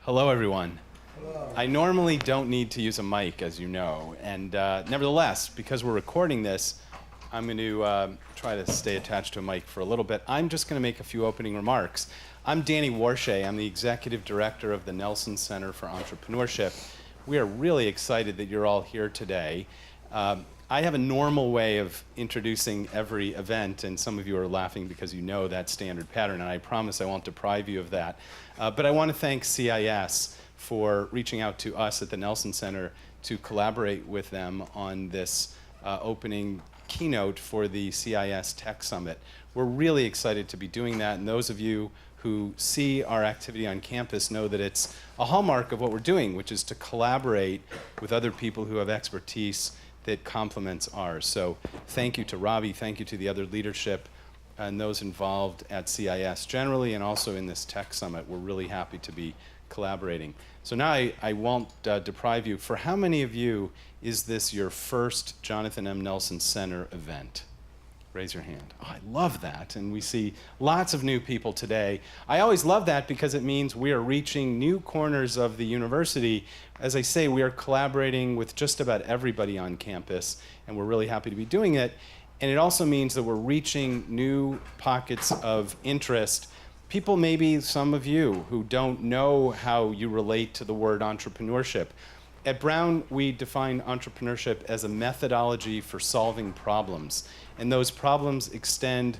Hello, everyone. Hello. I normally don't need to use a mic, as you know, and nevertheless, because we're recording this, I'm going to try to stay attached to a mic for a little bit. I'm just going to make a few opening remarks. I'm Danny Warshay. I'm the Executive Director of the Nelson Center for Entrepreneurship. We are really excited that you're all here today. I have a normal way of introducing every event, and some of you are laughing because you know that standard pattern, and I promise I won't deprive you of that. But I want to thank CIS for reaching out to us at the Nelson Center to collaborate with them on this opening keynote for the CIS Tech Summit. We're really excited to be doing that, and those of you who see our activity on campus know that it's a hallmark of what we're doing, which is to collaborate with other people who have expertise that complements ours. So thank you to Robbie, thank you to the other leadership and those involved at CIS generally, and also in this Tech Summit. We're really happy to be collaborating. So now I won't deprive you. For how many of you is this your first Jonathan M. Nelson Center event? Raise your hand. Oh, I love that. And we see lots of new people today. I always love that because it means we are reaching new corners of the university. As I say, we are collaborating with just about everybody on campus, and we're really happy to be doing it. And it also means that we're reaching new pockets of interest. People, maybe some of you, who don't know how you relate to the word entrepreneurship. At Brown, we define entrepreneurship as a methodology for solving problems. And those problems extend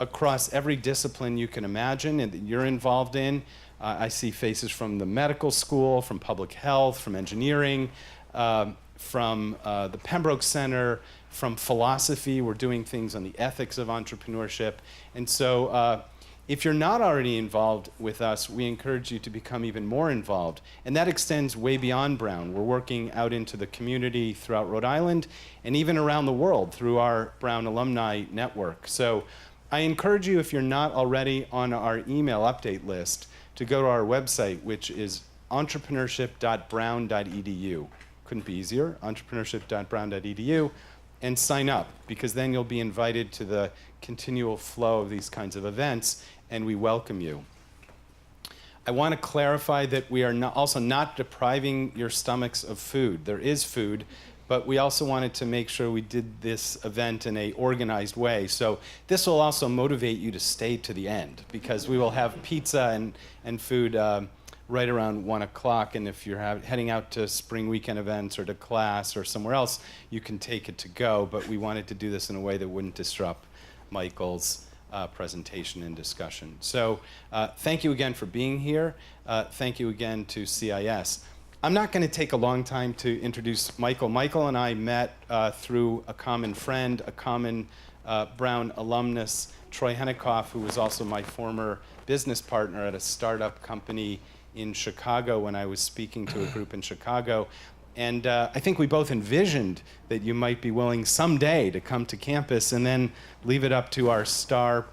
across every discipline you can imagine and that you're involved in. I see faces from the medical school, from public health, from engineering, from the Pembroke Center, from philosophy. We're doing things on the ethics of entrepreneurship. And so if you're not already involved with us, we encourage you to become even more involved. And that extends way beyond Brown. We're working out into the community throughout Rhode Island and even around the world through our Brown alumni network. So I encourage you, if you're not already on our email update list, to go to our website, which is entrepreneurship.brown.edu. Couldn't be easier, entrepreneurship.brown.edu, and sign up, because then you'll be invited to the continual flow of these kinds of events, and we welcome you. I want to clarify that we are also not depriving your stomachs of food. There is food, but we also wanted to make sure we did this event in an organized way. So this will also motivate you to stay to the end, because we will have pizza and food right around 1 o'clock, and if you're heading out to spring weekend events or to class or somewhere else, you can take it to go, but we wanted to do this in a way that wouldn't disrupt Michael's presentation and discussion. So thank you again for being here. Thank you again to CIS. I'm not going to take a long time to introduce Michael. Michael and I met through a common friend, a common Brown alumnus, Troy Henikoff, who was also my former business partner at a startup company in Chicago when I was speaking to a group in Chicago. And I think we both envisioned that you might be willing someday to come to campus and then leave it up to our star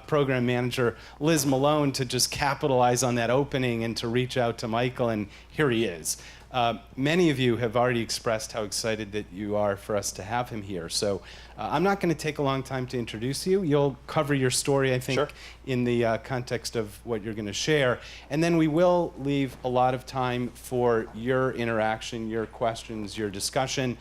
program manager, Liz Malone, to just capitalize on that opening and to reach out to Michael, and here he is. Many of you have already expressed how excited that you are for us to have him here. So I'm not going to take a long time to introduce you. You'll cover your story, I think, sure, in the context of what you're going to share. And then we will leave a lot of time for your interaction, your questions, your discussion.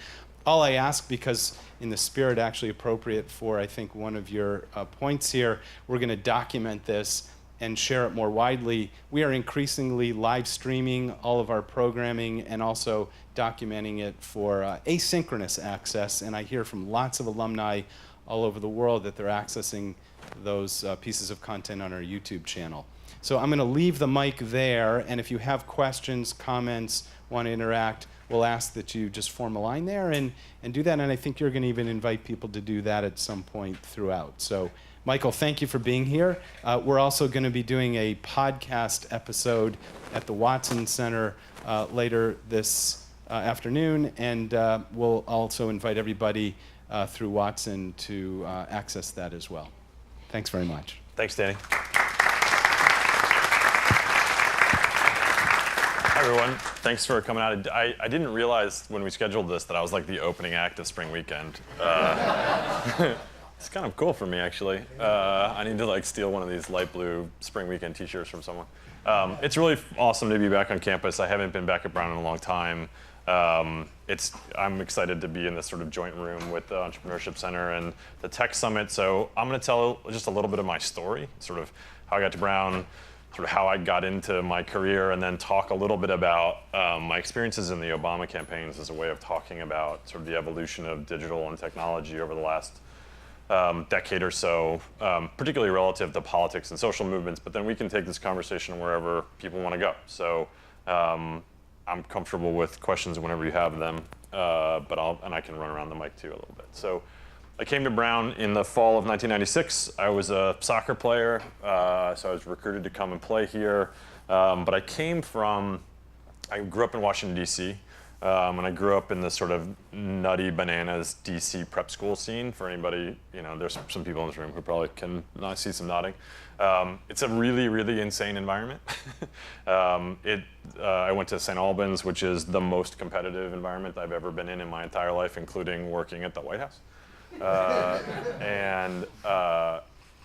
All I ask, because in the spirit actually appropriate for, I think, one of your points here, we're going to document this and share it more widely. We are increasingly live streaming all of our programming and also documenting it for asynchronous access. And I hear from lots of alumni all over the world that they're accessing those pieces of content on our YouTube channel. So I'm going to leave the mic there, and if you have questions, comments, want to interact, we'll ask that you just form a line there and do that. And I think you're going to even invite people to do that at some point throughout. So Michael, thank you for being here. We're also going to be doing a podcast episode at the Watson Center later this afternoon, and we'll also invite everybody through Watson to access that as well. Thanks very much. Thanks, Danny. Hi, everyone. Thanks for coming out. I didn't realize when we scheduled this that I was like the opening act of spring weekend. It's kind of cool for me, actually. I need to like steal one of these light blue spring weekend t-shirts from someone. It's really awesome to be back on campus. I haven't been back at Brown in a long time. I'm excited to be in this sort of joint room with the Entrepreneurship Center and the Tech Summit. So I'm going to tell just a little bit of my story, sort of how I got to Brown, sort of how I got into my career, and then talk a little bit about my experiences in the Obama campaigns as a way of talking about sort of the evolution of digital and technology over the last decade or so, particularly relative to politics and social movements. But then we can take this conversation wherever people want to go. So I'm comfortable with questions whenever you have them, and I can run around the mic too a little bit. So I came to Brown in the fall of 1996. I was a soccer player, so I was recruited to come and play here. But I grew up in Washington, D.C., and I grew up in this sort of nutty bananas D.C. prep school scene. For anybody, there's some people in this room who probably can see some nodding. It's a really, really insane environment. I went to St. Albans, which is the most competitive environment I've ever been in my entire life, including working at the White House.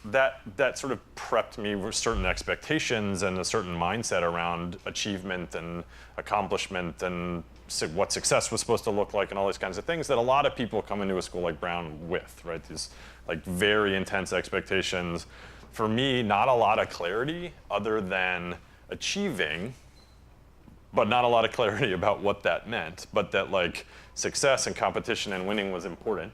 That sort of prepped me with certain expectations and a certain mindset around achievement and accomplishment and what success was supposed to look like and all these kinds of things that a lot of people come into a school like Brown with, right? These like very intense expectations. For me, not a lot of clarity other than achieving, but not a lot of clarity about what that meant, but that like success and competition and winning was important,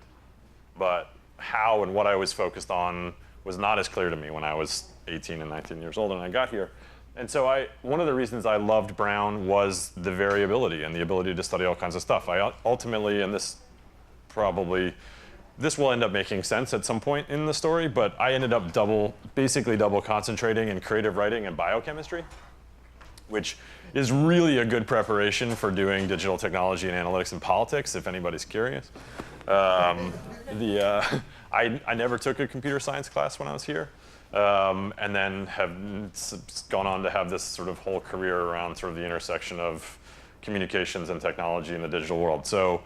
but how and what I was focused on was not as clear to me when I was 18 and 19 years old and I got here. And so one of the reasons I loved Brown was the variability and the ability to study all kinds of stuff. I ultimately, and this will end up making sense at some point in the story, but I ended up basically double concentrating in creative writing and biochemistry, which is really a good preparation for doing digital technology and analytics and politics, if anybody's curious. I never took a computer science class when I was here, and then have gone on to have this sort of whole career around sort of the intersection of communications and technology in the digital world. So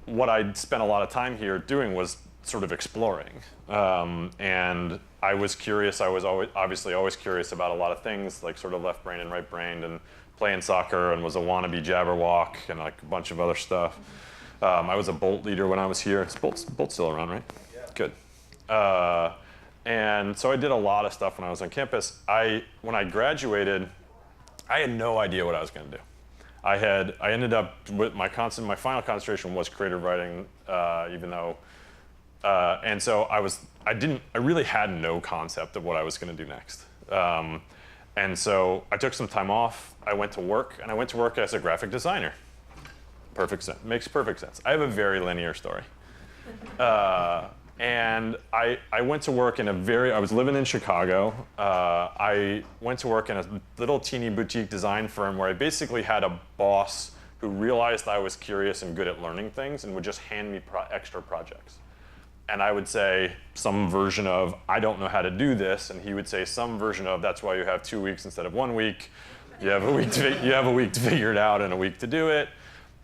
what I spent a lot of time here doing was sort of exploring. And I was curious. I was obviously always curious about a lot of things, like sort of left-brained and right-brained, and playing soccer, and was a wannabe Jabberwock, and like a bunch of other stuff. I was a Bolt leader when I was here. Bolt's still around, right? Yeah. Good. And so I did a lot of stuff when I was on campus. When I graduated, I had no idea what I was going to do. I ended up with my final concentration was creative writing, even though, and so I really had no concept of what I was going to do next. And so I took some time off. I went to work, and I went to work as a graphic designer. Perfect sense. Makes perfect sense. I have a very linear story. And I went to work I was living in Chicago. I went to work in a little teeny boutique design firm where I basically had a boss who realized I was curious and good at learning things and would just hand me extra projects. And I would say some version of, I don't know how to do this, and he would say some version of, that's why you have 2 weeks instead of 1 week. You have a week to figure it out and a week to do it.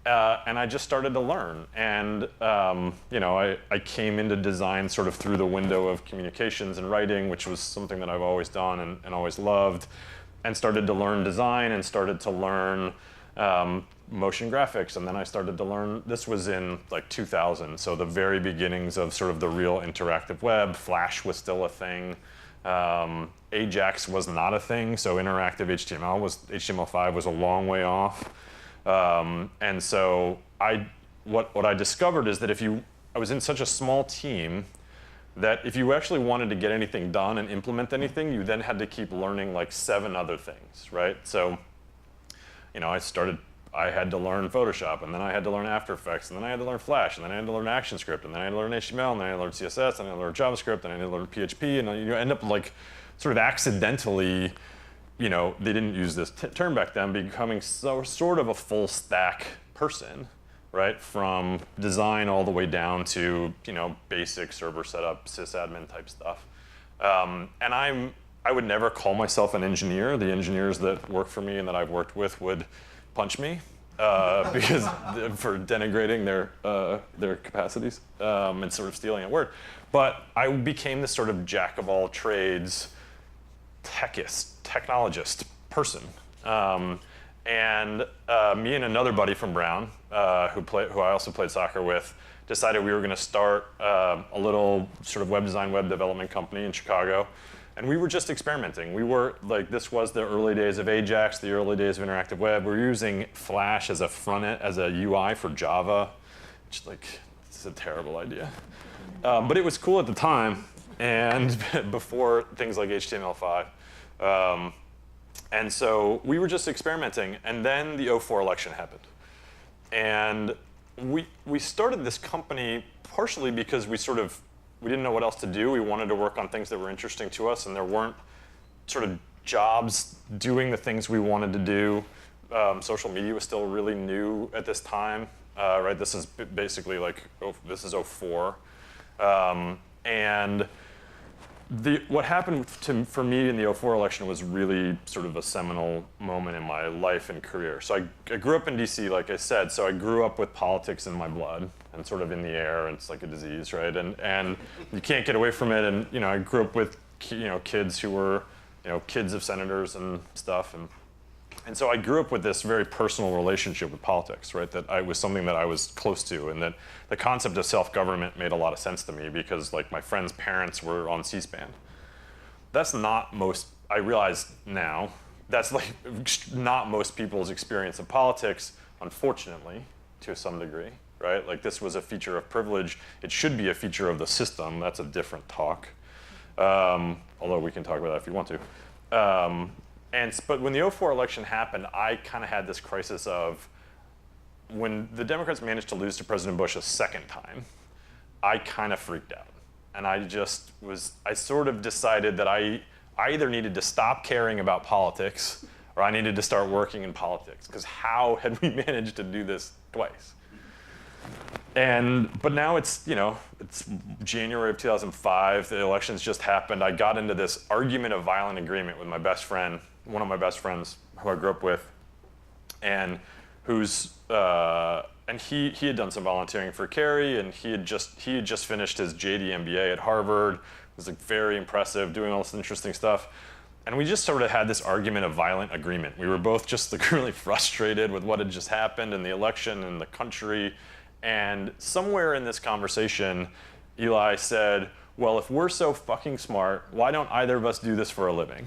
And I just started to learn. And I came into design sort of through the window of communications and writing, which was something that I've always done and always loved, and started to learn design and started to learn motion graphics. And then I started to learn, this was in like 2000, so the very beginnings of sort of the real interactive web. Flash was still a thing. Ajax was not a thing, so interactive HTML5 was a long way off. And so what I discovered is that I was in such a small team that if you actually wanted to get anything done and implement anything, you then had to keep learning like 7 other things, right? So, I had to learn Photoshop, and then I had to learn After Effects, and then I had to learn Flash, and then I had to learn ActionScript, and then I had to learn HTML, and then I had to learn CSS, and then I had to learn JavaScript, and I had to learn PHP, and you end up like sort of accidentally, they didn't use this term back then, becoming sort of a full stack person, right? From design all the way down to, basic server setup, sysadmin type stuff. And I would never call myself an engineer. The engineers that work for me and that I've worked with would punch me because for denigrating their capacities and sort of stealing a word. But I became this sort of jack of all trades technologist person. And me and another buddy from Brown, who I also played soccer with, decided we were going to start a little sort of web design, web development company in Chicago. And we were just experimenting. We were like, this was the early days of Ajax, the early days of interactive web. We were using Flash as a front end, as a UI for Java, which it's a terrible idea. But it was cool at the time, and before things like HTML5. And so we were just experimenting, and then the 2004 election happened. And we started this company partially because we didn't know what else to do. We wanted to work on things that were interesting to us, and there weren't sort of jobs doing the things we wanted to do. Social media was still really new at this time, right? This is basically this is 2004. And what happened for me in the 2004 election was really sort of a seminal moment in my life and career. So I grew up in DC, like I said, so I grew up with politics in my blood and sort of in the air, and it's like a disease, right? And you can't get away from it. And I grew up with kids who were kids of senators and stuff, and so I grew up with this very personal relationship with politics, right? That was something that I was close to, and that the concept of self-government made a lot of sense to me because my friends' parents were on C-SPAN. That's not I realize now, that's not most people's experience of politics, unfortunately, to some degree, right? This was a feature of privilege. It should be a feature of the system. That's a different talk. Although we can talk about that if you want to. But when the 2004 election happened, I kind of had this crisis of when the Democrats managed to lose to President Bush a second time, I kind of freaked out. And I sort of decided that I either needed to stop caring about politics or I needed to start working in politics, because how had we managed to do this twice? But now it's January of 2005, the elections just happened. I got into this argument of violent agreement with my best friend, one of my best friends who I grew up with, and he had done some volunteering for Kerry, and he had just finished his JD MBA at Harvard. It was very impressive, doing all this interesting stuff. And we just sort of had this argument of violent agreement. We were both just really frustrated with what had just happened in the election and the country. And somewhere in this conversation, Eli said, well, if we're so fucking smart, why don't either of us do this for a living?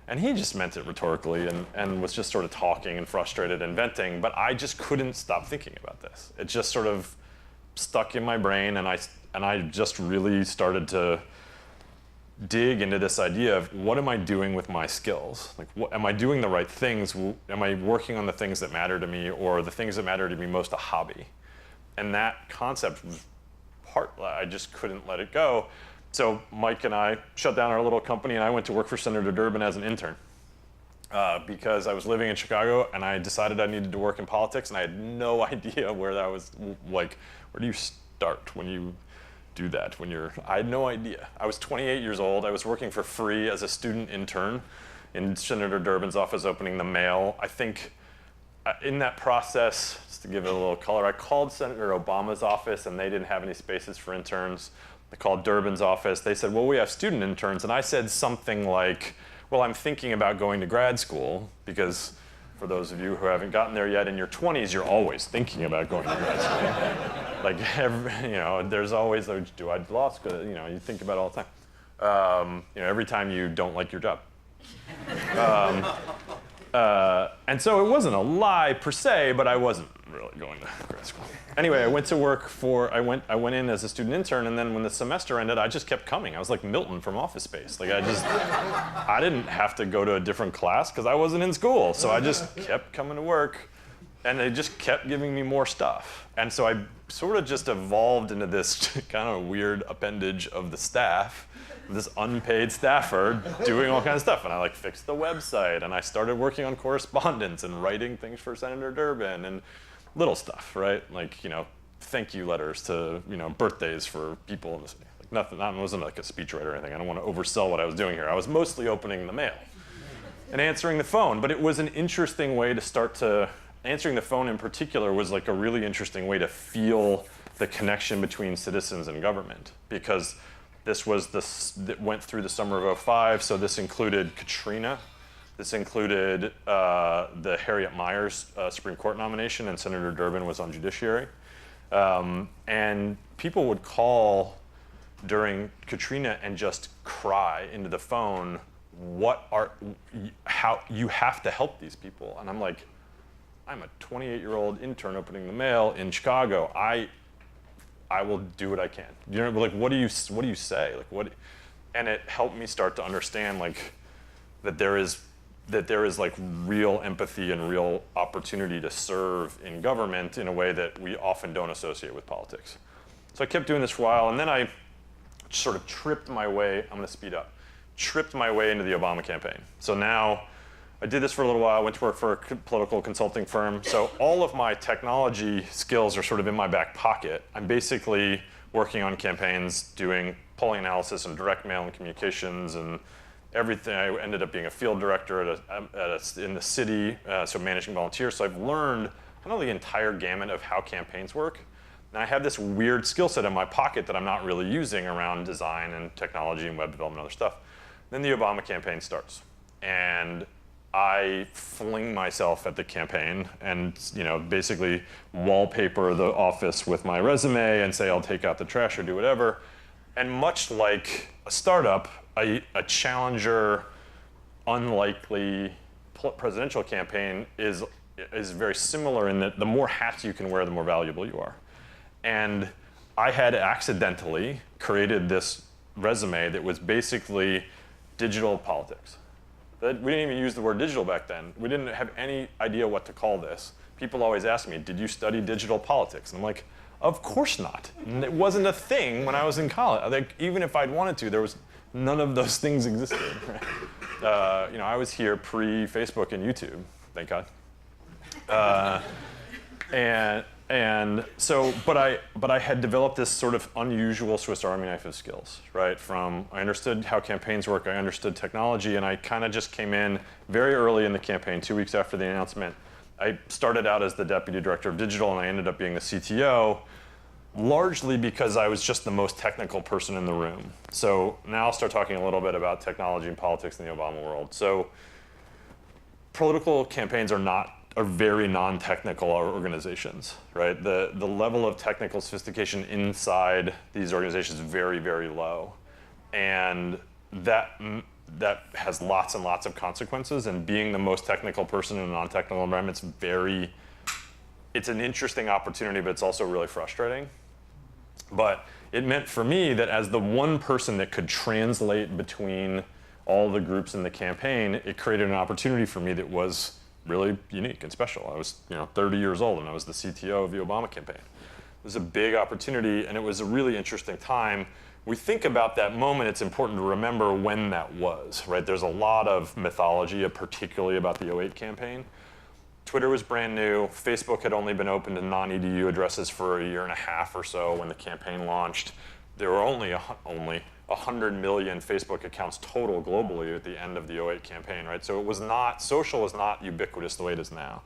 And he just meant it rhetorically and was just sort of talking and frustrated and venting, but I just couldn't stop thinking about this. It just sort of stuck in my brain, and I just really started to dig into this idea of what am I doing with my skills? Am I doing the right things? Am I working on the things that matter to me, or the things that matter to me most a hobby? And that concept was I just couldn't let it go. So Mike and I shut down our little company, and I went to work for Senator Durbin as an intern because I was living in Chicago, and I decided I needed to work in politics, and I had no idea where that was, where do you start when you do that? I had no idea. I was 28 years old. I was working for free as a student intern in Senator Durbin's office, opening the mail. I think in that process, just to give it a little color, I called Senator Obama's office, and they didn't have any spaces for interns. I called Durbin's office. They said, well, we have student interns. And I said something like, well, I'm thinking about going to grad school, because for those of you who haven't gotten there yet, in your 20s, you're always thinking about going to grad school. There's always, do I law school? You think about it all the time. Every time you don't like your job. And so it wasn't a lie per se, but I wasn't really going to grad school. Anyway, I went to work I went in as a student intern, and then when the semester ended, I just kept coming. I was like Milton from Office Space. I didn't have to go to a different class because I wasn't in school. So I just kept coming to work, and they just kept giving me more stuff. And so I sort of just evolved into this kind of weird appendage of the staff, this unpaid staffer doing all kinds of stuff. And I fixed the website, and I started working on correspondence and writing things for Senator Durbin and little stuff, right? Thank you letters to, birthdays for people in the city. Nothing, I wasn't a speechwriter or anything. I don't want to oversell what I was doing here. I was mostly opening the mail and answering the phone. But it was an interesting way to start to, answering the phone in particular was a really interesting way to feel the connection between citizens and government. Because This was that went through the summer of '05, so this included Katrina. This included the Harriet Miers Supreme Court nomination, and Senator Durbin was on Judiciary. And people would call during Katrina and just cry into the phone, how you have to help these people. And I'm like, I'm a 28-year-old intern opening the mail in Chicago. I will do what I can. You know, like, what do you say? Like, what? And it helped me start to understand, like, that there is like real empathy and real opportunity to serve in government in a way that we often don't associate with politics. So I kept doing this for a while, and then I sort of tripped my way into the Obama campaign. So now I did this for a little while. I went to work for a political consulting firm. So all of my technology skills are sort of in my back pocket. I'm basically working on campaigns, doing polling analysis and direct mail and communications and everything. I ended up being a field director in the city, so managing volunteers. So I've learned kind of the entire gamut of how campaigns work. And I have this weird skill set in my pocket that I'm not really using around design and technology and web development and other stuff. Then the Obama campaign starts. And I fling myself at the campaign and, you know, basically wallpaper the office with my resume and say I'll take out the trash or do whatever. And much like a startup, a challenger, unlikely presidential campaign is very similar in that the more hats you can wear, the more valuable you are. And I had accidentally created this resume that was basically digital politics. We didn't even use the word digital back then. We didn't have any idea what to call this. People always ask me, did you study digital politics? And I'm like, of course not. And it wasn't a thing when I was in college. Like, even if I'd wanted to, there was none of those things existed. You know, I was here pre-Facebook and YouTube, thank God. And so, but I had developed this sort of unusual Swiss Army knife of skills, right? I understood how campaigns work, I understood technology, and I kind of just came in very early in the campaign, 2 weeks after the announcement. I started out as the deputy director of digital, and I ended up being the CTO, largely because I was just the most technical person in the room. So now I'll start talking a little bit about technology and politics in the Obama world. So political campaigns are very non-technical organizations, right? The level of technical sophistication inside these organizations is very, very low. And that has lots and lots of consequences, and being the most technical person in a non-technical environment it's an interesting opportunity, but it's also really frustrating. But it meant for me that as the one person that could translate between all the groups in the campaign, it created an opportunity for me that was really unique and special. I was 30 years old and I was the CTO of the Obama campaign. It was a big opportunity and it was a really interesting time. We think about that moment, it's important to remember when that was, right? There's a lot of mythology, particularly about the '08 campaign. Twitter was brand new. Facebook had only been open to non-EDU addresses for a year and a half or so when the campaign launched. There were only 100 million Facebook accounts total globally at the end of the '08 campaign, right? So social was not ubiquitous the way it is now.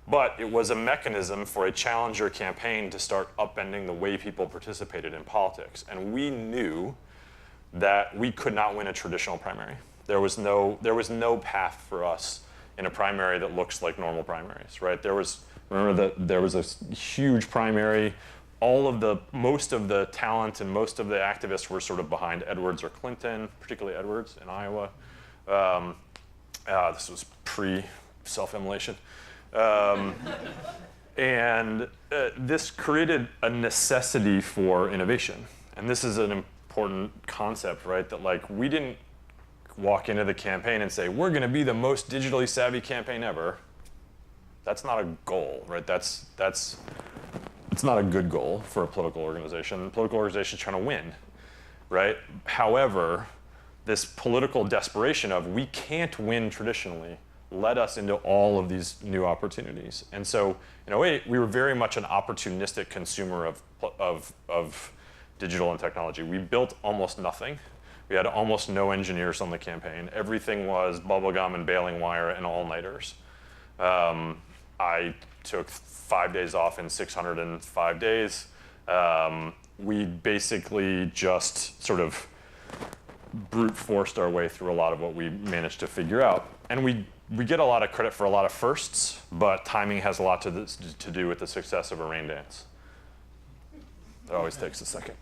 But it was a mechanism for a challenger campaign to start upending the way people participated in politics. And we knew that we could not win a traditional primary. There was no path for us in a primary that looks like normal primaries, right? There was a huge primary. Most of the talent and most of the activists were sort of behind Edwards or Clinton, particularly Edwards in Iowa. This was pre-self-immolation. And this created a necessity for innovation. And this is an important concept, right? That we didn't walk into the campaign and say, we're gonna be the most digitally savvy campaign ever. That's not a goal, right? It's not a good goal for a political organization. The political organization is trying to win, right? However, this political desperation of we can't win traditionally led us into all of these new opportunities. And so in a way, we were very much an opportunistic consumer of digital and technology. We built almost nothing. We had almost no engineers on the campaign. Everything was bubblegum and baling wire and all-nighters. I took 5 days off in 605 days. we basically just sort of brute forced our way through a lot of what we managed to figure out. And we get a lot of credit for a lot of firsts, but timing has a lot to do with the success of a rain dance. It always takes a second.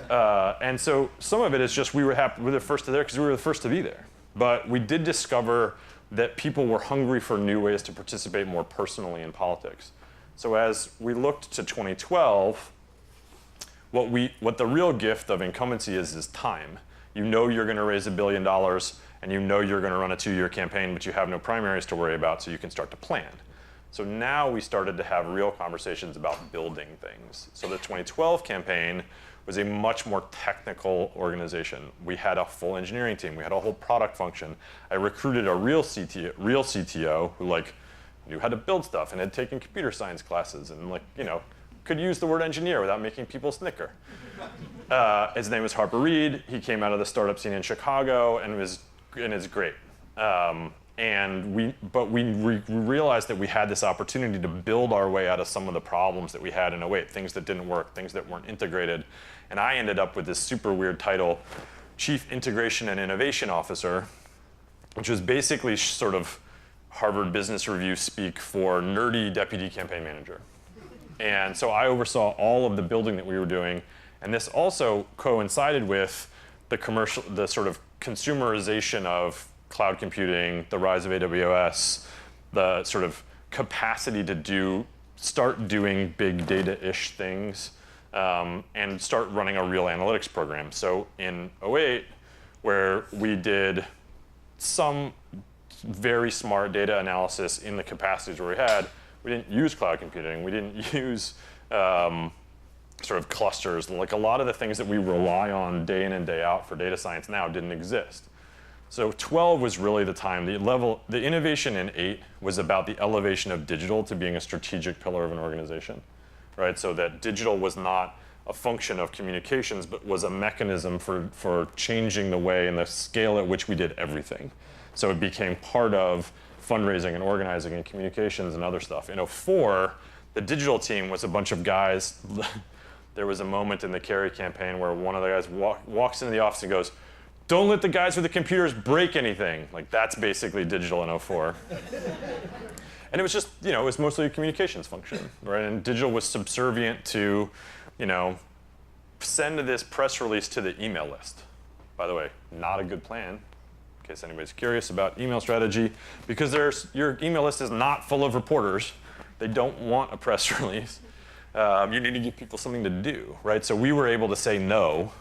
And so some of it is just we were the first to there because we were the first to be there. But we did discover that people were hungry for new ways to participate more personally in politics. So as we looked to 2012, what the real gift of incumbency is time. You know you're going to raise $1 billion, and you know you're going to run a 2-year campaign, but you have no primaries to worry about, so you can start to plan. So now we started to have real conversations about building things. So the 2012 campaign was a much more technical organization. We had a full engineering team. We had a whole product function. I recruited a real CTO who knew how to build stuff and had taken computer science classes and could use the word engineer without making people snicker. His name was Harper Reed. He came out of the startup scene in Chicago and is great. But we realized that we had this opportunity to build our way out of some of the problems that we had in 2008, things that didn't work, things that weren't integrated. And I ended up with this super weird title, Chief Integration and Innovation Officer, which was basically sort of Harvard Business Review speak for nerdy deputy campaign manager. And so I oversaw all of the building that we were doing. And this also coincided with the sort of consumerization of cloud computing, the rise of AWS, the sort of capacity to start doing big data-ish things, and start running a real analytics program. So in 2008, where we did some very smart data analysis in the capacities where we didn't use cloud computing. We didn't use sort of clusters. Like a lot of the things that we rely on day in and day out for data science now didn't exist. So 12 was really the time. The innovation in 8 was about the elevation of digital to being a strategic pillar of an organization, right? So that digital was not a function of communications, but was a mechanism for changing the way and the scale at which we did everything. So it became part of fundraising and organizing and communications and other stuff. In 2004, the digital team was a bunch of guys. There was a moment in the Kerry campaign where one of the guys walks into the office and goes, "Don't let the guys with the computers break anything." Like that's basically digital in 2004. And it was just, it was mostly a communications function, right? And digital was subservient to, send this press release to the email list. By the way, not a good plan, in case anybody's curious about email strategy, because your email list is not full of reporters. They don't want a press release. You need to give people something to do, right? So we were able to say no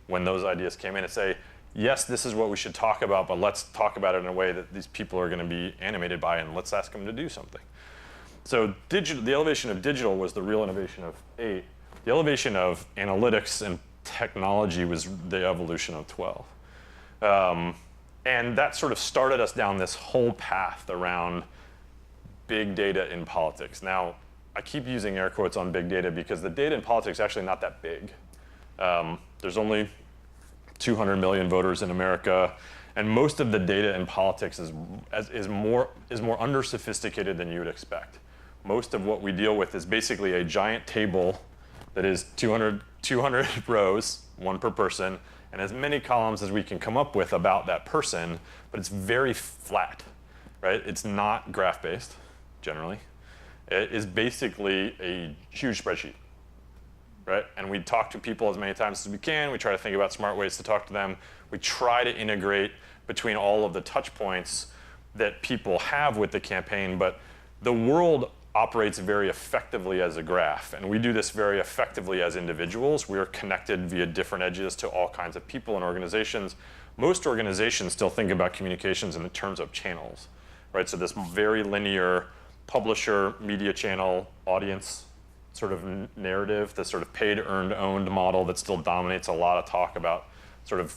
when those ideas came in and say, yes, this is what we should talk about, but let's talk about it in a way that these people are going to be animated by, and let's ask them to do something. So the elevation of digital was the real innovation of 8. The elevation of analytics and technology was the evolution of 12. And that sort of started us down this whole path around big data in politics. Now, I keep using air quotes on big data because the data in politics is actually not that big. There's only 200 million voters in America, and most of the data in politics is more under-sophisticated than you would expect. Most of what we deal with is basically a giant table that is 200 rows, one per person, and as many columns as we can come up with about that person, but it's very flat, right? It's not graph-based, generally. It is basically a huge spreadsheet. Right? And we talk to people as many times as we can. We try to think about smart ways to talk to them. We try to integrate between all of the touch points that people have with the campaign, but the world operates very effectively as a graph, and we do this very effectively as individuals. We are connected via different edges to all kinds of people and organizations. Most organizations still think about communications in the terms of channels, right? So this very linear publisher, media channel, audience sort of narrative, the sort of paid, earned, owned model that still dominates a lot of talk about sort of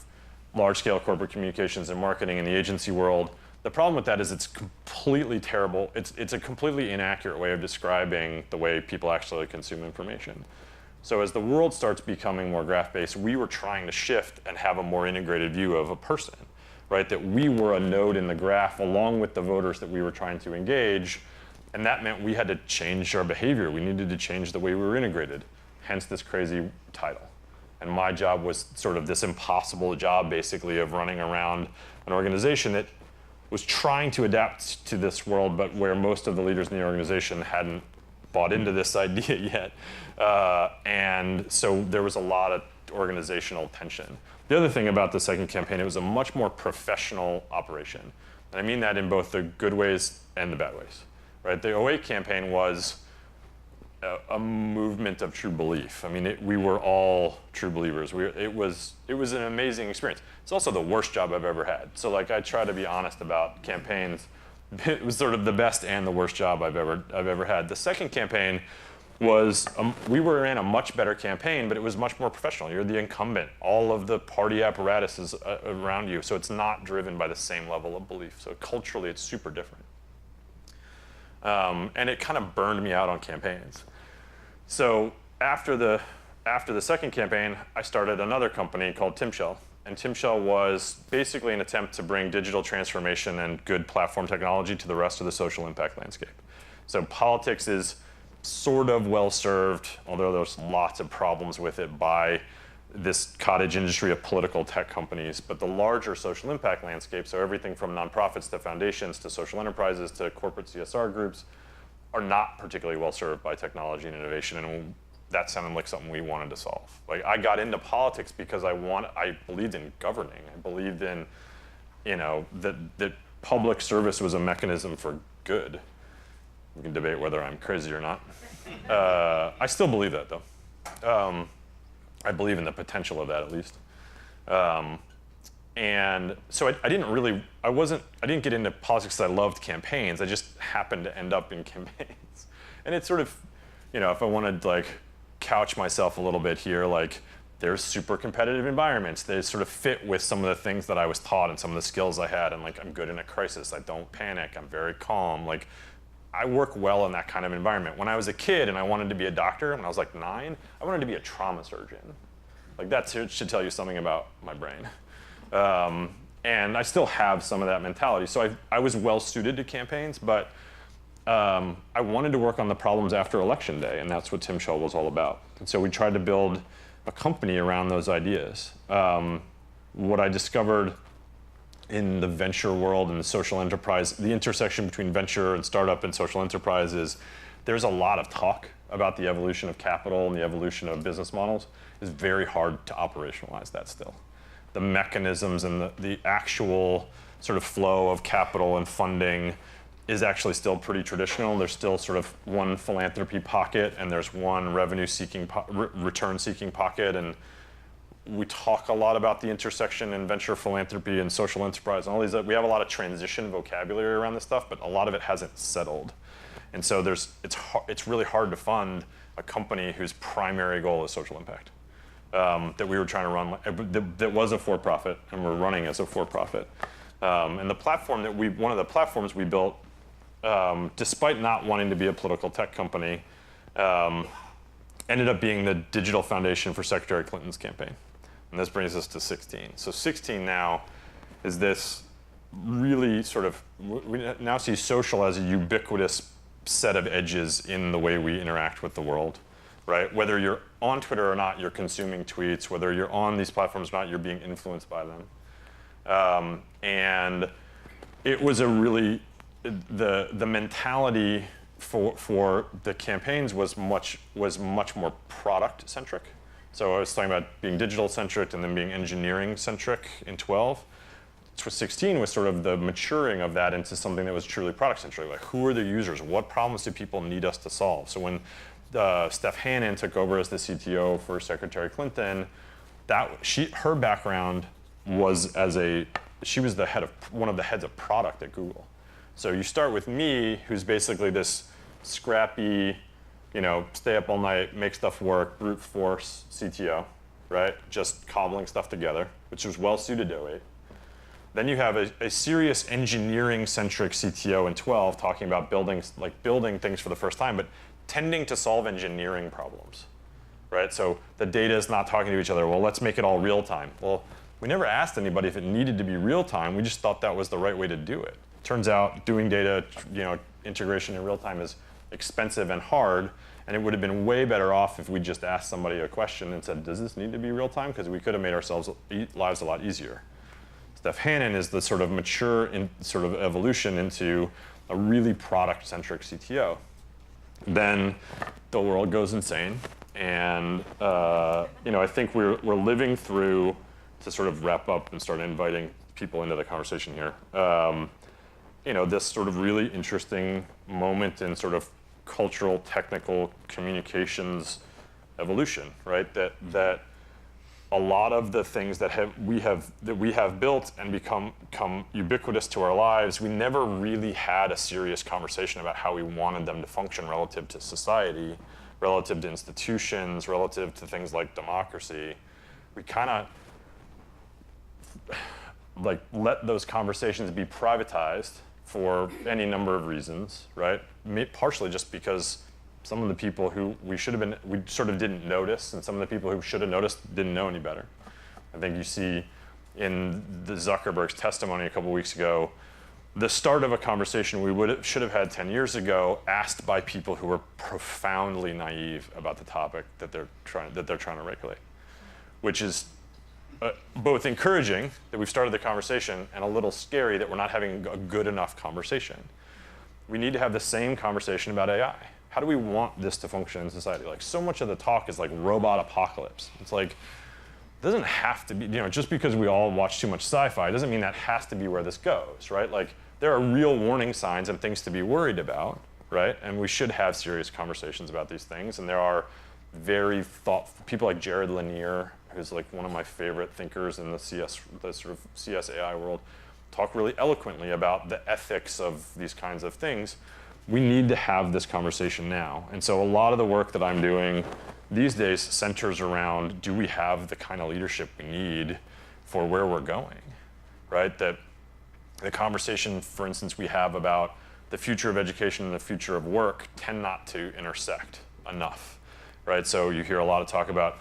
large-scale corporate communications and marketing in the agency world. The problem with that is it's completely terrible. It's a completely inaccurate way of describing the way people actually consume information. So as the world starts becoming more graph-based, we were trying to shift and have a more integrated view of a person, right? That we were a node in the graph along with the voters that we were trying to engage. And that meant we had to change our behavior. We needed to change the way we were integrated. hence this crazy title. And my job was sort of this impossible job, basically, of running around an organization that was trying to adapt to this world, but where most of the leaders in the organization hadn't bought into this idea yet. And so there was a lot of organizational tension. The other thing about the second campaign, it was a much more professional operation. And I mean that in both the good ways and the bad ways. Right? The '08 campaign was a movement of true belief. I mean, we were all true believers. It was an amazing experience. It's also the worst job I've ever had. So like, I try to be honest about campaigns. It was sort of the best and the worst job I've ever had. The second campaign was, we were in a much better campaign, but it was much more professional. You're the incumbent. All of the party apparatus is around you, so it's not driven by the same level of belief. So culturally, it's super different. And it kind of burned me out on campaigns. So after the second campaign, I started another company called Timshel. And Timshel was basically an attempt to bring digital transformation and good platform technology to the rest of the social impact landscape. So politics is sort of well served, although there's lots of problems with it, by this cottage industry of political tech companies. But the larger social impact landscape, so everything from nonprofits to foundations to social enterprises to corporate CSR groups, are not particularly well served by technology and innovation, and that sounded like something we wanted to solve. Like, I got into politics because I believed in governing. I believed in, that public service was a mechanism for good. We can debate whether I'm crazy or not. I still believe that, though. I believe in the potential of that, at least. And so I didn't get into politics because I loved campaigns. I just happened to end up in campaigns. And it's sort of, if I wanted to like couch myself a little bit here, like there's super competitive environments. They sort of fit with some of the things that I was taught and some of the skills I had. And like, I'm good in a crisis. I don't panic. I'm very calm. Like, I work well in that kind of environment. When I was a kid and I wanted to be a doctor, when I was like 9, I wanted to be a trauma surgeon. Like, that should tell you something about my brain. And I still have some of that mentality. So I was well suited to campaigns, but I wanted to work on the problems after election day, and that's what Timshel was all about. And so we tried to build a company around those ideas. What I discovered in the venture world and the social enterprise, the intersection between venture and startup and social enterprise is there's a lot of talk about the evolution of capital and the evolution of business models. It's very hard to operationalize that still. The mechanisms and the actual sort of flow of capital and funding is actually still pretty traditional. There's still sort of one philanthropy pocket and there's one revenue-seeking, return-seeking pocket. And we talk a lot about the intersection in venture philanthropy and social enterprise and all these. We have a lot of transition vocabulary around this stuff, but a lot of it hasn't settled. And so it's really hard to fund a company whose primary goal is social impact. That we were trying to run, that was a for-profit, and we're running as a for-profit. And the platform one of the platforms we built, despite not wanting to be a political tech company, ended up being the digital foundation for Secretary Clinton's campaign. And this brings us to 16. So 16 now is this really sort of, we now see social as a ubiquitous set of edges in the way we interact with the world. Right? Whether you're on Twitter or not, you're consuming tweets. Whether you're on these platforms or not, you're being influenced by them. And it was a really, the mentality for the campaigns was much more product centric. So I was talking about being digital centric and then being engineering centric in 12. 16 was sort of the maturing of that into something that was truly product centric. Like, who are the users? What problems do people need us to solve? So when Steph Hannon took over as the CTO for Secretary Clinton, her background was she was one of the heads of product at Google. So you start with me, who's basically this scrappy, stay up all night, make stuff work, brute force CTO, right? Just cobbling stuff together, which was well suited to 08. Then you have a serious engineering-centric CTO in 12 talking about building things for the first time, but tending to solve engineering problems, right? So the data is not talking to each other. Well, let's make it all real time. Well, we never asked anybody if it needed to be real time. We just thought that was the right way to do it. Turns out doing data, integration in real time is expensive and hard, And it would have been way better off if we just asked somebody a question and said, does this need to be real time? Because we could have made ourselves lives a lot easier. Steph Hannon is the sort of mature sort of evolution into a really product-centric CTO. Then the world goes insane. And I think we're living through, to sort of wrap up and start inviting people into the conversation here, this sort of really interesting moment in sort of cultural, technical communications evolution, right? That a lot of the things that we have built and become ubiquitous to our lives, we never really had a serious conversation about how we wanted them to function relative to society, relative to institutions, relative to things like democracy. We kind of let those conversations be privatized for any number of reasons, right? Partially just because some of the people who we sort of didn't notice, and some of the people who should have noticed didn't know any better. I think you see in the Zuckerberg's testimony a couple weeks ago, the start of a conversation we should have had 10 years ago, asked by people who were profoundly naive about the topic that they're trying to regulate, which is both encouraging that we've started the conversation and a little scary that we're not having a good enough conversation. We need to have the same conversation about AI. How do we want this to function in society? Like, so much of the talk is like robot apocalypse. It's like, it doesn't have to be, just because we all watch too much sci-fi doesn't mean that has to be where this goes, right? Like, there are real warning signs and things to be worried about, right? And we should have serious conversations about these things. And there are very thoughtful people like Jared Lanier, who's like one of my favorite thinkers in the sort of CS AI world, talk really eloquently about the ethics of these kinds of things. We need to have this conversation now. And so a lot of the work that I'm doing these days centers around, do we have the kind of leadership we need for where we're going, right? That the conversation, for instance, we have about the future of education and the future of work tend not to intersect enough, right? So you hear a lot of talk about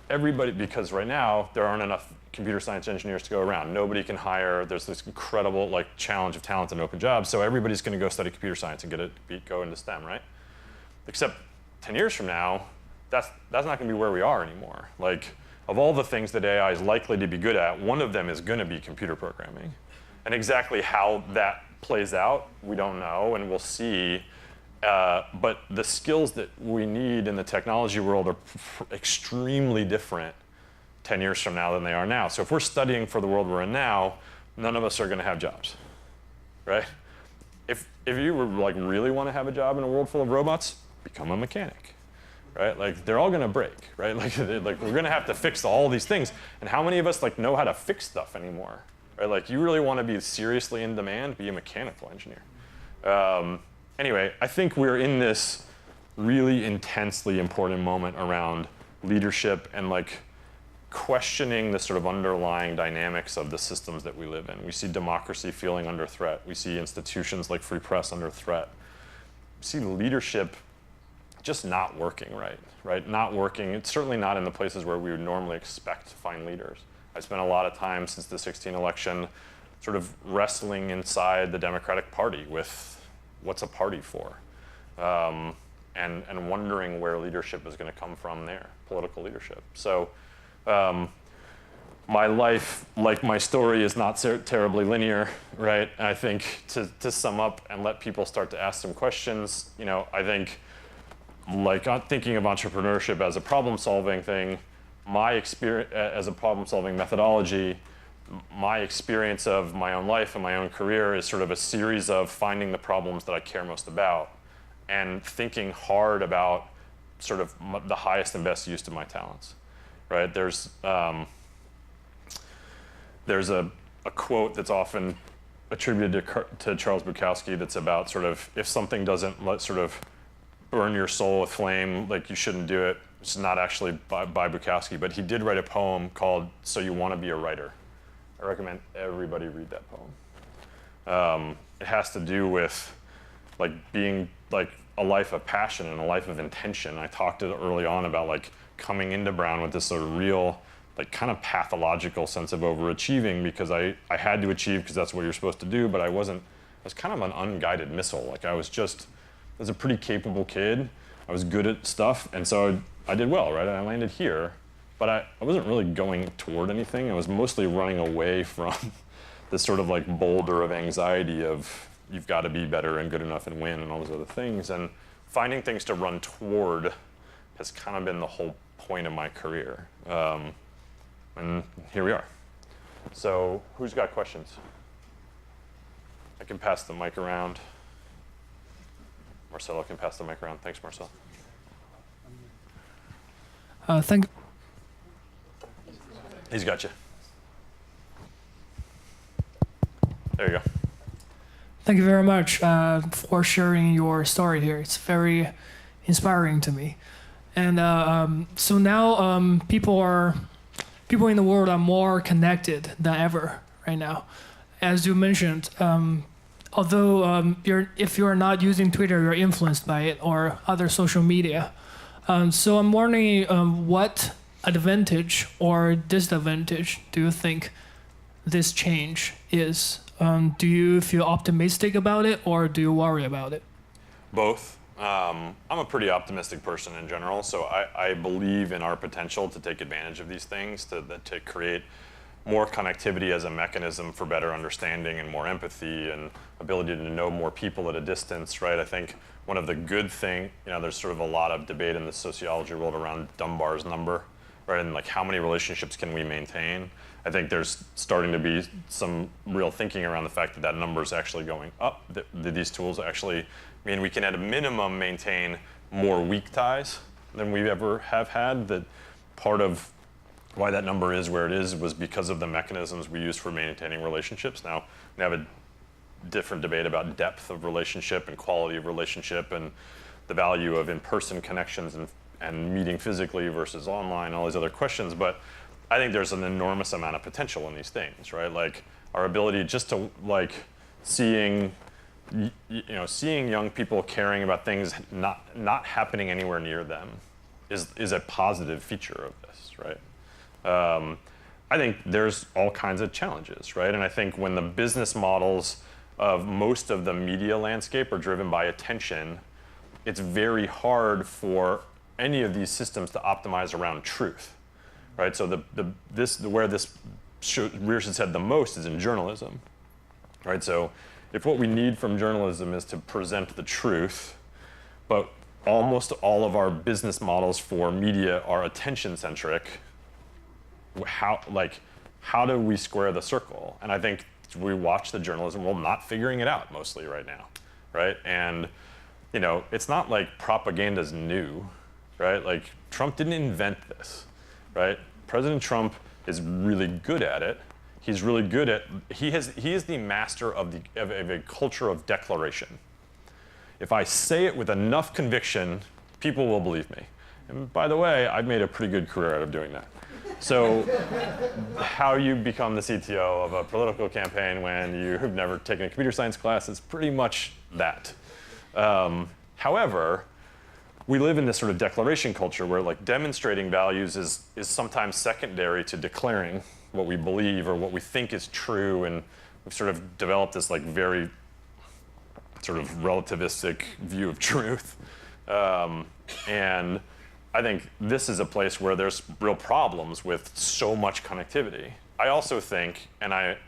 everybody, because right now there aren't enough computer science engineers to go around. Nobody can hire. There's this incredible challenge of talent and open jobs. So everybody's going to go study computer science and go into STEM, right? Except 10 years from now, that's not going to be where we are anymore. Like, of all the things that AI is likely to be good at, one of them is going to be computer programming. And exactly how that plays out, we don't know, and we'll see. But the skills that we need in the technology world are extremely different 10 years from now than they are now. So if we're studying for the world we're in now, none of us are going to have jobs, right? If you really want to have a job in a world full of robots, become a mechanic, right? Like, they're all going to break, right? Like we're going to have to fix all these things. And how many of us know how to fix stuff anymore, right? Like, you really want to be seriously in demand, be a mechanical engineer. Anyway, I think we're in this really intensely important moment around leadership and questioning the sort of underlying dynamics of the systems that we live in. We see democracy feeling under threat. We see institutions like free press under threat. We see leadership just not working right? Not working. It's certainly not in the places where we would normally expect to find leaders. I spent a lot of time since the 2016 election sort of wrestling inside the Democratic Party with what's a party for? And wondering where leadership is going to come from there, political leadership. So my life, like my story, is not terribly linear, right? And I think to sum up and let people start to ask some questions, I think thinking of entrepreneurship as a problem-solving thing, my experience as a problem-solving methodology, my experience of my own life and my own career is sort of a series of finding the problems that I care most about and thinking hard about sort of the highest and best use of my talents, right? There's a quote that's often attributed to Charles Bukowski that's about sort of, if something doesn't sort of burn your soul with flame, you shouldn't do it. It's not actually by Bukowski, but he did write a poem called So You Want to Be a Writer. I recommend everybody read that poem. It has to do with being a life of passion and a life of intention. I talked early on about coming into Brown with this sort of real kind of pathological sense of overachieving because I had to achieve because that's what you're supposed to do, but I was kind of an unguided missile. I was a pretty capable kid, I was good at stuff, and so I did well, right? I landed here, but I wasn't really going toward anything. I was mostly running away from this sort of like boulder of anxiety of you've got to be better and good enough and win and all those other things. And finding things to run toward has kind of been the whole point of my career. And here we are. So who's got questions? I can pass the mic around. Marcelo can pass the mic around. Thanks, Marcelo. Thank. He's got you. There you go. Thank you very much for sharing your story here. It's very inspiring to me. And so now people in the world are more connected than ever right now. As you mentioned, although if you're not using Twitter, you're influenced by it or other social media. So I'm wondering what advantage or disadvantage do you think this change is? Do you feel optimistic about it or do you worry about it? Both. I'm a pretty optimistic person in general, so I believe in our potential to take advantage of these things, to create more connectivity as a mechanism for better understanding and more empathy and ability to know more people at a distance, right? I think one of the good things, there's sort of a lot of debate in the sociology world around Dunbar's number, right? And like how many relationships can we maintain? I think there's starting to be some real thinking around the fact that that number is actually going up, that these tools actually mean we can at a minimum maintain more weak ties than we ever have had. That part of why that number is where it is was because of the mechanisms we use for maintaining relationships. Now, we have a different debate about depth of relationship and quality of relationship and the value of in-person connections and meeting physically versus online, all these other questions. But I think there's an enormous amount of potential in these things, right? Like our ability just to seeing young people caring about things not happening anywhere near them is a positive feature of this, right? I think there's all kinds of challenges, right? And I think when the business models of most of the media landscape are driven by attention, it's very hard for any of these systems to optimize around truth, right? So where this rears its head the most is in journalism, right? So if what we need from journalism is to present the truth, but almost all of our business models for media are attention-centric, how do we square the circle? And I think we watch the journalism world not figuring it out mostly right now, right? And it's not like propaganda's new, right? Like Trump didn't invent this, right? President Trump is really good at it. He's really good at, he is the master of a culture of declaration. If I say it with enough conviction, people will believe me. And by the way, I've made a pretty good career out of doing that. So how you become the CTO of a political campaign when you have never taken a computer science class is pretty much that. However, we live in this sort of declaration culture where demonstrating values is sometimes secondary to declaring what we believe or what we think is true, and we've sort of developed this very sort of relativistic view of truth. And I think this is a place where there's real problems with so much connectivity. I also think, and I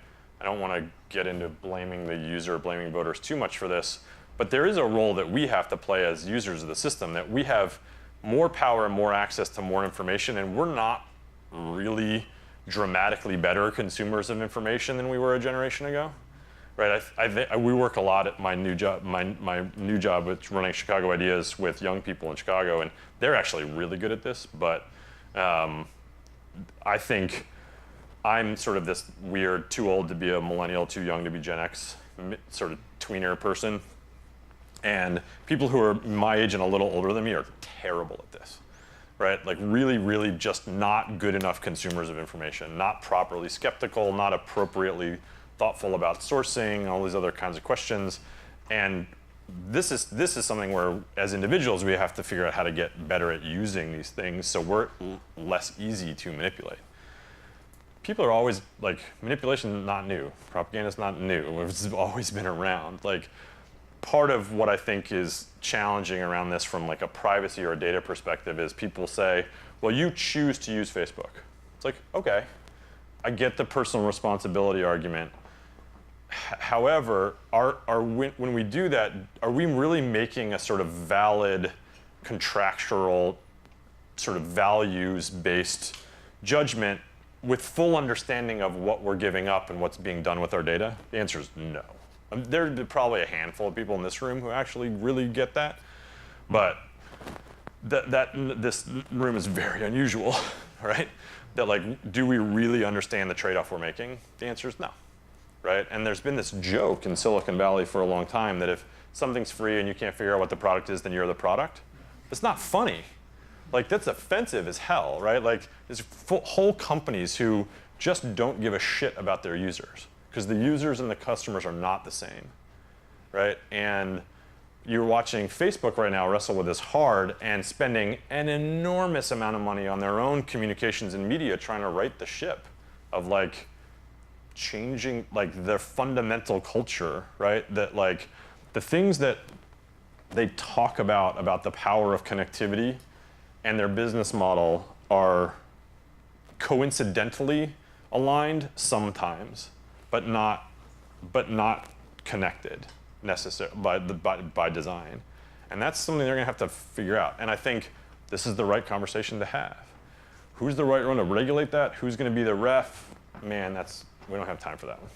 don't want to get into blaming the user, blaming voters too much for this, but there is a role that we have to play as users of the system, that we have more power and more access to more information, and we're not really dramatically better consumers of information than we were a generation ago, right? We work a lot at my new job. My new job with running Chicago Ideas with young people in Chicago, and they're actually really good at this. But I think I'm sort of this weird, too old to be a millennial, too young to be Gen X, sort of tweener person. And people who are my age and a little older than me are terrible at this, right? Really, really just not good enough consumers of information, not properly skeptical, not appropriately thoughtful about sourcing, all these other kinds of questions. And this is something where, as individuals, we have to figure out how to get better at using these things so we're less easy to manipulate. People are always manipulation is not new. Propaganda is not new. It's always been around. part of what I think is challenging around this from like a privacy or a data perspective is people say, well, you choose to use Facebook. It's like, okay, I get the personal responsibility argument. However, when we do that, are we really making a sort of valid contractual sort of values-based judgment with full understanding of what we're giving up and what's being done with our data? The answer is no. There are probably a handful of people in this room who actually really get that, but this room is very unusual, right? That like, do we really understand the trade-off we're making? The answer is no, right? And there's been this joke in Silicon Valley for a long time that if something's free and you can't figure out what the product is, then you're the product. It's not funny. Like, that's offensive as hell, right? Like, there's whole companies who just don't give a shit about their users because the users and the customers are not the same, right? And you're watching Facebook right now wrestle with this hard and spending an enormous amount of money on their own communications and media trying to right the ship of like changing like their fundamental culture, right? That like the things that they talk about the power of connectivity and their business model are coincidentally aligned sometimes, but not connected necessarily by design. And that's something they're gonna have to figure out. And I think this is the right conversation to have. Who's the right one to regulate that? Who's gonna be the ref? Man, we don't have time for that one.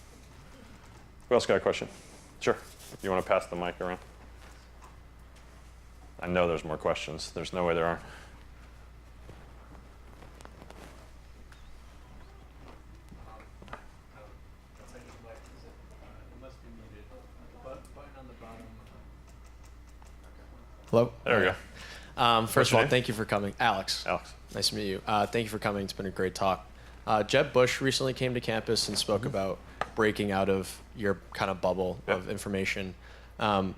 Who else got a question? Sure, you wanna pass the mic around? I know there's more questions. There's no way there aren't. Hello? There we go. First of all, name? thank you for coming. Alex. Alex. Nice to meet you. Thank you for coming. It's been a great talk. Jeb Bush recently came to campus and spoke about breaking out of your kind of bubble of information. I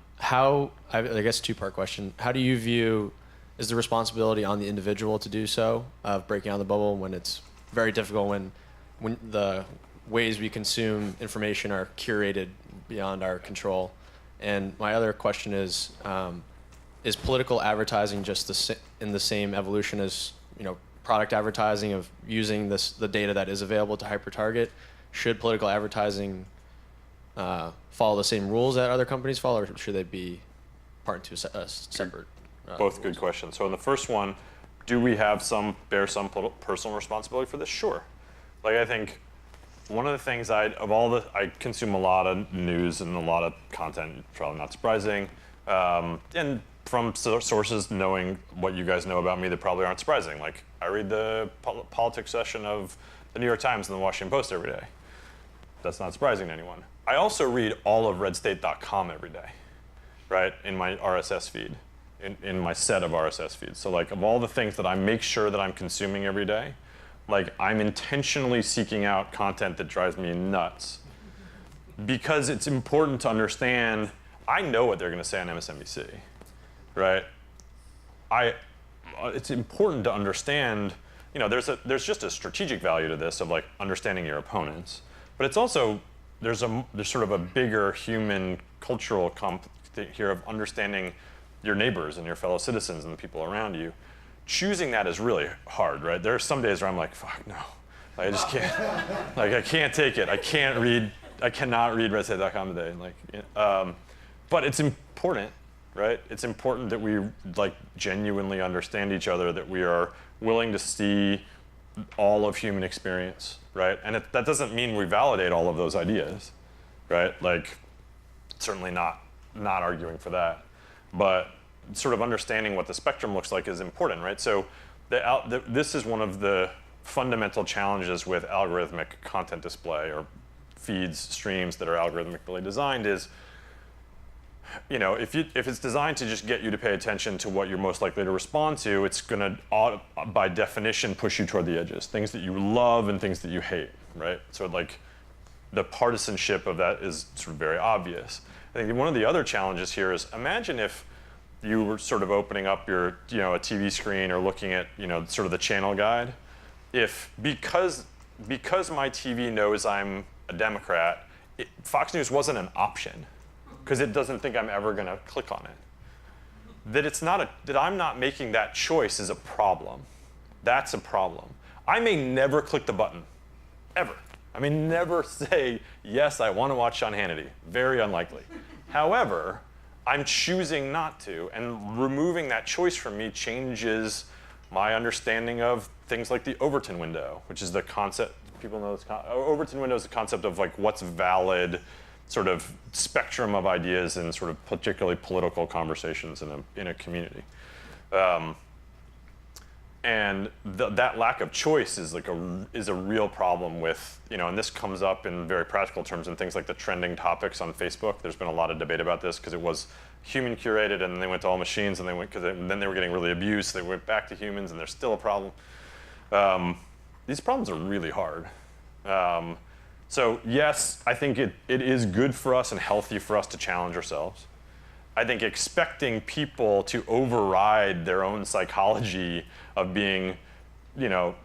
guess two-part question. How do you view, is the responsibility on the individual to do so, of breaking out of the bubble when it's very difficult, when the ways we consume information are curated beyond our control? And my other question is political advertising just in the same evolution as product advertising of using the data that is available to hyper-target? Should political advertising follow the same rules that other companies follow, or should they be part two separate? Both good questions. So in the first one, do we have bear some personal responsibility for this? Sure. Like I think one of the things I consume a lot of news and a lot of content, probably not surprising, and from sources knowing what you guys know about me that probably aren't surprising. Like I read the politics section of the New York Times and the Washington Post every day. That's not surprising to anyone. I also read all of redstate.com every day, right, in my RSS feed, in my set of RSS feeds. So like of all the things that I make sure that I'm consuming every day, like I'm intentionally seeking out content that drives me nuts because it's important to understand. I know what they're going to say on MSNBC, right? It's important to understand. There's just a strategic value to this of like understanding your opponents, but it's also there's sort of a bigger human cultural here of understanding your neighbors and your fellow citizens and the people around you. Choosing that is really hard, right? There are some days where I'm like, fuck no, like, I just can't, like I can't take it. I cannot read redstate.com today. But it's important, right? It's important that we like genuinely understand each other, that we are willing to see all of human experience, right? And that doesn't mean we validate all of those ideas, right? Like, certainly not arguing for that, but sort of understanding what the spectrum looks like is important, right? So this is one of the fundamental challenges with algorithmic content display or feeds, streams that are algorithmically designed is, if it's designed to just get you to pay attention to what you're most likely to respond to, it's going to, by definition, push you toward the edges. Things that you love and things that you hate, right? So like the partisanship of that is sort of very obvious. I think one of the other challenges here is imagine if you were sort of opening up your, a TV screen or looking at, sort of the channel guide. If because my TV knows I'm a Democrat, Fox News wasn't an option. because it doesn't think I'm ever going to click on it. That I'm not making that choice is a problem. That's a problem. I may never click the button, ever. I may never say, yes, I want to watch Sean Hannity. Very unlikely. However, I'm choosing not to, and removing that choice from me changes my understanding of things like the Overton window, which is the concept, people know this, Overton window is the concept of like what's valid sort of spectrum of ideas in sort of particularly political conversations in a community. And that lack of choice is like a real problem with, and this comes up in very practical terms in things like the trending topics on Facebook. There's been a lot of debate about this because it was human curated and then they went to all machines and then they were getting really abused, so they went back to humans and there's still a problem. These problems are really hard. So yes, I think it is good for us and healthy for us to challenge ourselves. I think expecting people to override their own psychology of being,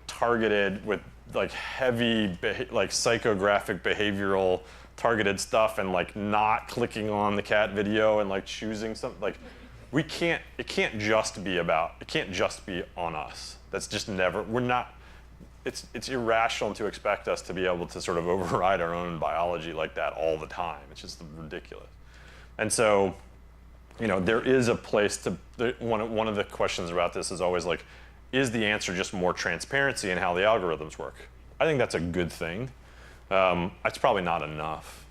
targeted with like heavy, like psychographic behavioral targeted stuff and like not clicking on the cat video and like choosing something, like it can't just be on us. That's just never, it's irrational to expect us to be able to sort of override our own biology like that all the time. It's just ridiculous. And so, there is a place to, one of the questions about this is always like, is the answer just more transparency in how the algorithms work? I think that's a good thing. It's probably not enough,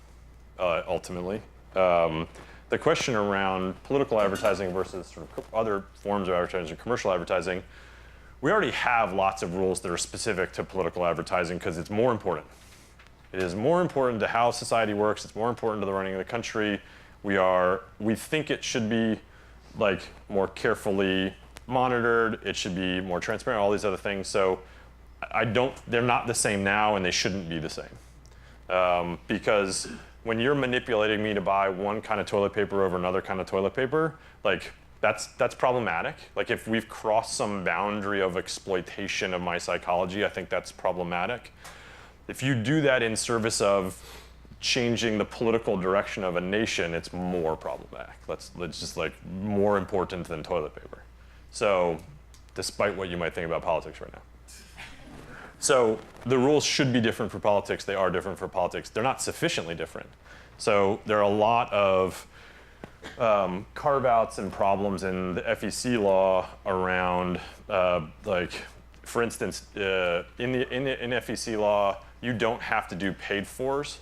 ultimately. The question around political advertising versus sort of other forms of advertising, commercial advertising, we already have lots of rules that are specific to political advertising because it's more important. It is more important to how society works. It's more important to the running of the country. We think it should be like more carefully monitored. It should be more transparent, all these other things. So they're not the same now and they shouldn't be the same. Because when you're manipulating me to buy one kind of toilet paper over another kind of toilet paper, like that's problematic. Like if we've crossed some boundary of exploitation of my psychology, I think that's problematic. If you do that in service of changing the political direction of a nation, it's more problematic. Let's just like more important than toilet paper. So, despite what you might think about politics right now. So, the rules should be different for politics. They are different for politics. They're not sufficiently different. So, there are a lot of carve-outs and problems in the FEC law around, like, for instance, in FEC law, you don't have to do paid fors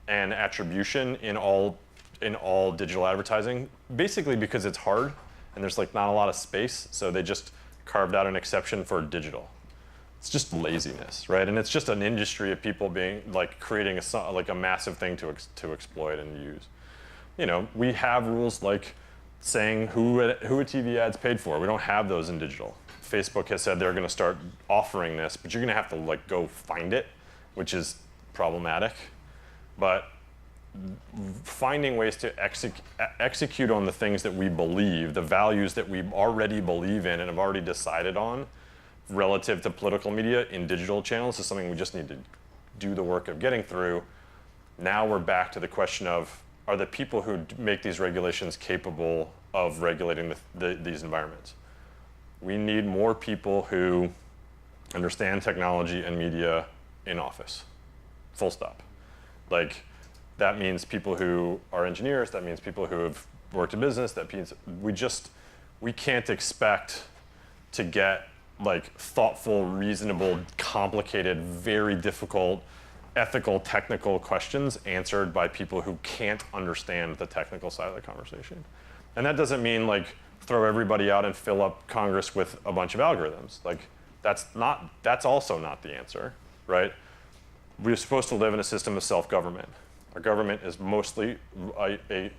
and attribution in all digital advertising, basically because it's hard and there's like not a lot of space, so they just carved out an exception for digital. It's just laziness, right? And it's just an industry of people being like creating a massive thing to exploit and use. We have rules like saying who a TV ad's paid for. We don't have those in digital. Facebook has said they're going to start offering this, but you're going to have to like go find it, which is problematic. But finding ways to execute on the things that we believe, the values that we already believe in and have already decided on relative to political media in digital channels is something we just need to do the work of getting through. Now we're back to the question of, are the people who make these regulations capable of regulating these environments? We need more people who understand technology and media in office, full stop. Like, that means people who are engineers, that means people who have worked in business, that means we can't expect to get like thoughtful, reasonable, complicated, very difficult, ethical, technical questions answered by people who can't understand the technical side of the conversation. And that doesn't mean like throw everybody out and fill up Congress with a bunch of algorithms. Like that's also not the answer, right? We're supposed to live in a system of self-government. Our government is mostly a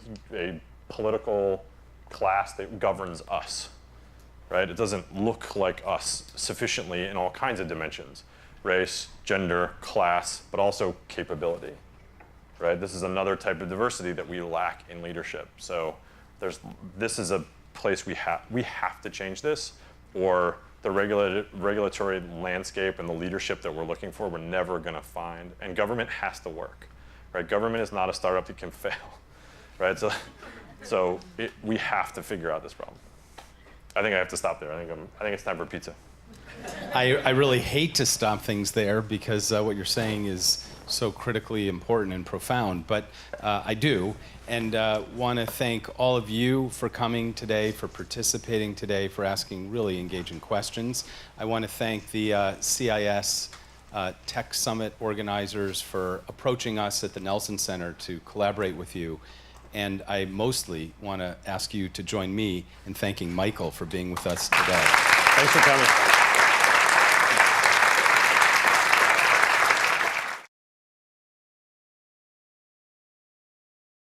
political class that governs us, right? It doesn't look like us sufficiently in all kinds of dimensions: race, gender, class, but also capability, right? This is another type of diversity that we lack in leadership. So this is a place we have to change this, or the regulatory landscape and the leadership that we're looking for, we're never going to find. And government has to work, right? Government is not a startup that can fail. right? So we have to figure out this problem. I think I have to stop there. I think it's time for pizza. I really hate to stop things there because what you're saying is so critically important and profound, but I do, and want to thank all of you for coming today, for participating today, for asking really engaging questions. I want to thank the CIS Tech Summit organizers for approaching us at the Nelson Center to collaborate with you. And I mostly want to ask you to join me in thanking Michael for being with us today. Thanks for coming.